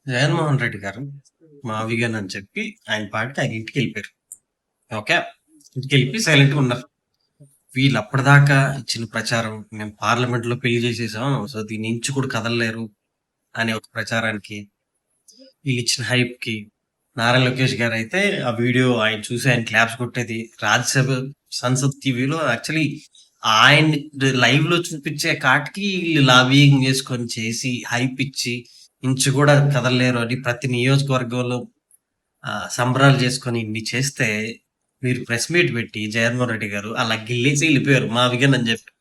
జగన్మోహన్ రెడ్డి గారు మావిగన్ అని చెప్పి ఆయన పాటికి ఆయన ఇంటికి వెళ్ళిపోయారు. ఓకే, ఇంటికి వెళ్ళిపోయి సైలెంట్ గా ఉన్నారు. వీళ్ళు అప్పటిదాకా ఇచ్చిన ప్రచారం, మేము పార్లమెంట్ లో పెళ్లి చేసేసాం, సో దీని నుంచి కూడా కదలలేరు అనే ఒక ప్రచారానికి, వీళ్ళు ఇచ్చిన హైప్ కి నారా లోకేష్ గారు అయితే ఆ వీడియో ఆయన చూసి ఆయన క్లాప్స్ కొట్టేది. రాజ్యసభ సంసద్ టీవీలో యాక్చువల్లీ ఆయన లైవ్ లో చూపించే కాటికి వీళ్ళు లాబింగ్ చేసుకొని చేసి హైప్ ఇచ్చి ఇంచు కూడా కదలలేరు అని ప్రతి నియోజకవర్గంలో సంబరాలు చేసుకొని ఇన్ని చేస్తే, మీరు ప్రెస్ మీట్ పెట్టి జగన్మోహన్ రెడ్డి గారు అలా గిల్లేసి వెళ్ళిపోయారు మా విగన్ అని చెప్పి.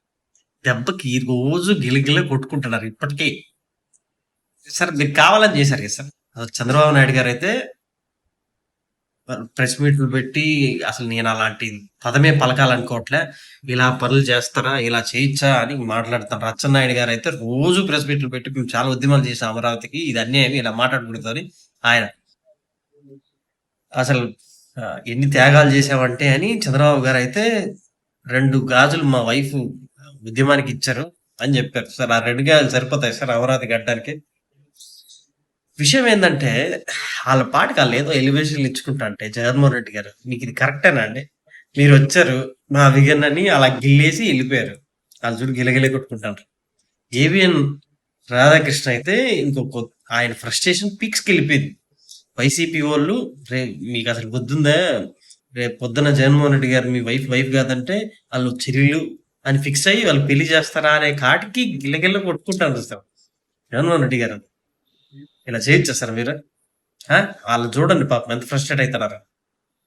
దెబ్బకి ఈ రోజు గిలిగిలే కొట్టుకుంటున్నారు ఇప్పటికీ. సార్ మీరు కావాలని చేశారు కదా సార్. చంద్రబాబు నాయుడు గారు అయితే ప్రెస్ మీట్లు పెట్టి అసలు నేను అలాంటి పదమే పలకాలనుకోవట్లే, ఇలా పనులు చేస్తారా, ఇలా చేయొచ్చా అని మాట్లాడతాను. రచ్చెన్నాయుడు గారు అయితే రోజు ప్రెస్ మీట్లు పెట్టి మేము చాలా ఉద్యమాలు చేసాం అమరావతికి, ఇది అన్యాయం, ఇలా మాట్లాడుకుంటుంది ఆయన. అసలు ఎన్ని త్యాగాలు చేసావంటే అని చంద్రబాబు గారు అయితే 2 గాజులు మా వైఫ్ ఉద్యమానికి ఇచ్చారు అని చెప్పారు. సార్ ఆ 2 గాజులు సరిపోతాయి సార్ అమరావతి గడ్డానికి? విషయం ఏంటంటే వాళ్ళ పాటికి వాళ్ళు ఏదో ఎలివేషన్లు ఇచ్చుకుంటా అంటే, జగన్మోహన్ రెడ్డి గారు మీకు ఇది కరెక్టేనా అండి? మీరు వచ్చారు మా విగన్ అని అలా గిల్లేసి వెళ్ళిపోయారు. వాళ్ళు చూడు గిలగిలే కొట్టుకుంటారు. ఏవిఎన్ రాధాకృష్ణ అయితే ఇంకొక ఆయన ఫ్రస్ట్రేషన్ పీక్స్కి వెళ్ళిపోయింది. వైసీపీ వాళ్ళు మీకు అసలు బుద్ధుందా, రేపు పొద్దున జగన్మోహన్ రెడ్డి గారు మీ వైఫ్ కాదంటే వాళ్ళు చెల్లెలు అని ఫిక్స్ అయ్యి వాళ్ళు పెళ్లి చేస్తారా అనే కాటికి గిల్లగిల్ల కొట్టుకుంటారు సార్ జగన్మోహన్ రెడ్డి గారు. ఇలా చేయొచ్చా సార్ మీరు? వాళ్ళు చూడండి పాపం ఎంత ఫ్రస్ట్రేట్ అవుతున్నారా.